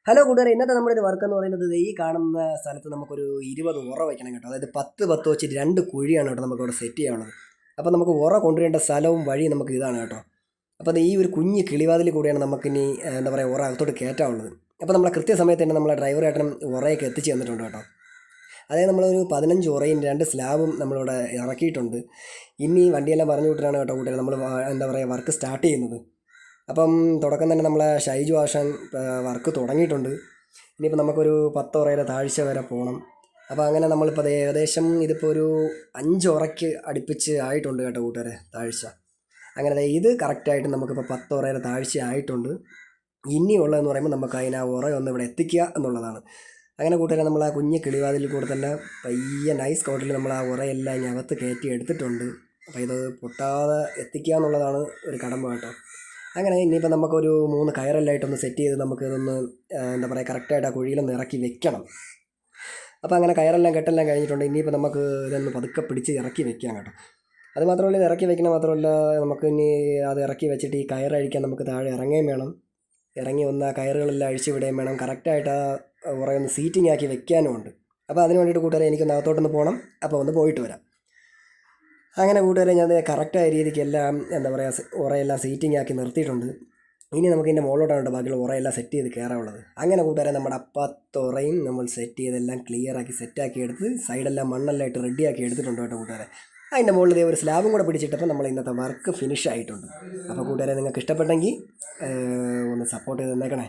Hello കൂട്ടുകാരെ, ഇന്നത്തെ നമ്മുടെ ഒരു വർക്ക് എന്ന് പറയുന്നത് ഈ കാണുന്ന സ്ഥലത്ത് നമുക്കൊരു 20 ഉറ വയ്ക്കണം കേട്ടോ. അതായത് 10 വെച്ച് 2 കുഴിയാണ് കേട്ടോ നമുക്കിവിടെ സെറ്റ് ചെയ്യാനുള്ളത്. അപ്പോൾ നമുക്ക് ഉറ കൊണ്ടുവരേണ്ട സ്ഥലവും വഴിയും നമുക്ക് ഇതാണ് കേട്ടോ. അപ്പോൾ ഈ ഒരു കുഞ്ഞ് കിളിവാതിൽ കൂടിയാണ് നമുക്കിനി എന്താ പറയുക ഉറ അകത്തോട്ട് കയറ്റാനുള്ളത്. അപ്പോൾ നമ്മളെ കൃത്യസമയത്ത് തന്നെ നമ്മളെ ഡ്രൈവറായിട്ടും ഉറയൊക്കെ എത്തിച്ച് തന്നിട്ടുണ്ട് കേട്ടോ. അതായത് നമ്മളൊരു 15 ഉറയും 2 സ്ലാബും നമ്മളിവിടെ ഇറക്കിയിട്ടുണ്ട്. ഇനി വണ്ടിയെല്ലാം പറഞ്ഞു വിട്ടിട്ടാണ് കേട്ടോ കൂട്ടുകാരെ നമ്മൾ എന്താ പറയുക വർക്ക് സ്റ്റാർട്ട് ചെയ്യുന്നത്. അപ്പം തുടക്കം തന്നെ നമ്മളെ ഷൈജു ആശാൻ വർക്ക് തുടങ്ങിയിട്ടുണ്ട്. ഇനിയിപ്പോൾ നമുക്കൊരു 10 ഉറയുടെ താഴ്ച വരെ പോകണം. അപ്പോൾ അങ്ങനെ നമ്മളിപ്പോൾ ഏകദേശം ഇതിപ്പോൾ ഒരു 5 ഉറയ്ക്ക് അടുപ്പിച്ച് ആയിട്ടുണ്ട് കേട്ടോ കൂട്ടുകാരെ താഴ്ച. അങ്ങനെ ഇത് കറക്റ്റായിട്ട് നമുക്കിപ്പോൾ 10 ഉറയുടെ താഴ്ച ആയിട്ടുണ്ട്. ഇനിയുള്ളതെന്ന് പറയുമ്പോൾ നമുക്ക് അതിനെ ആ ഉറയൊന്ന് ഇവിടെ എത്തിക്കുക എന്നുള്ളതാണ്. അങ്ങനെ കൂട്ടുകാരെ നമ്മൾ ആ കുഞ്ഞ് കിളിവാതിൽ കൂടെ തന്നെ പയ്യെ നൈസ് കോട്ടിൽ നമ്മൾ ആ ഉറയെല്ലാം ഇനി അകത്ത് കയറ്റി എടുത്തിട്ടുണ്ട്. അപ്പോൾ ഇത് പൊട്ടാതെ എത്തിക്കുക എന്നുള്ളതാണ് ഒരു കടമ്പ കേട്ടോ. അങ്ങനെ ഇനിയിപ്പോൾ നമുക്കൊരു 3 കയറെല്ലായിട്ടൊന്ന് സെറ്റ് ചെയ്ത് നമുക്കിതൊന്ന് എന്താ പറയുക കറക്റ്റായിട്ട് ആ കുഴിയിലൊന്ന് ഇറക്കി വെക്കണം. അപ്പോൾ അങ്ങനെ കയറെല്ലാം കെട്ടെല്ലാം കഴിഞ്ഞിട്ടുണ്ട്. ഇനിയിപ്പോൾ നമുക്ക് ഇതൊന്ന് പതുക്കെ പിടിച്ച് ഇറക്കി വെക്കാം കേട്ടോ. അത് മാത്രമല്ല ഇത് ഇറക്കി വെക്കണം മാത്രമല്ല നമുക്ക് ഇനി അത് ഇറക്കി വെച്ചിട്ട് ഈ കയറഴിക്കാൻ നമുക്ക് താഴെ ഇറങ്ങുകയും വേണം. ഇറങ്ങി വന്ന് ആ കയറുകളെല്ലാം അഴിച്ചു വിടുകയും വേണം. കറക്റ്റായിട്ട് ആ ഉറയൊന്ന് സീറ്റിംഗ് ആക്കി വെക്കാനും ഉണ്ട്. അപ്പോൾ അതിന് വേണ്ടിയിട്ട് കൂട്ടുകാരെ എനിക്കൊന്ന് അകത്തോട്ടൊന്ന് പോകണം. അപ്പോൾ ഒന്ന് പോയിട്ട് വരാം. അങ്ങനെ കൂട്ടുകാരെ ഞാൻ കറക്റ്റായ രീതിക്ക് എല്ലാം എന്താ പറയുക ഉറയെല്ലാം സീറ്റിംഗ് ആക്കി നിർത്തിയിട്ടുണ്ട്. ഇനി നമുക്ക് ഇതിൻ്റെ മുകളിലോട്ടാണ് ബാക്കിയുള്ള ഉറയെല്ലാം സെറ്റ് ചെയ്ത് കയറാനുള്ളത്. അങ്ങനെ കൂട്ടുകാരെ നമ്മുടെ അപ്പത്തുറയും നമ്മൾ സെറ്റ് ചെയ്തെല്ലാം ക്ലിയറാക്കി സെറ്റാക്കി എടുത്ത് സൈഡെല്ലാം മണ്ണെല്ലാം ഇട്ട് റെഡിയാക്കി എടുത്തിട്ടുണ്ട് കേട്ടോ കൂട്ടുകാരെ. അതിൻ്റെ മുകളിൽ ഒരു സ്ലാബും കൂടെ പിടിച്ചിട്ടപ്പോൾ നമ്മൾ ഇന്നത്തെ വർക്ക് ഫിനിഷ് ആയിട്ടുണ്ട്. അപ്പോൾ കൂട്ടുകാരെ നിങ്ങൾക്ക് ഇഷ്ടപ്പെട്ടെങ്കിൽ ഒന്ന് സപ്പോർട്ട് ചെയ്ത് തന്നേക്കണേ.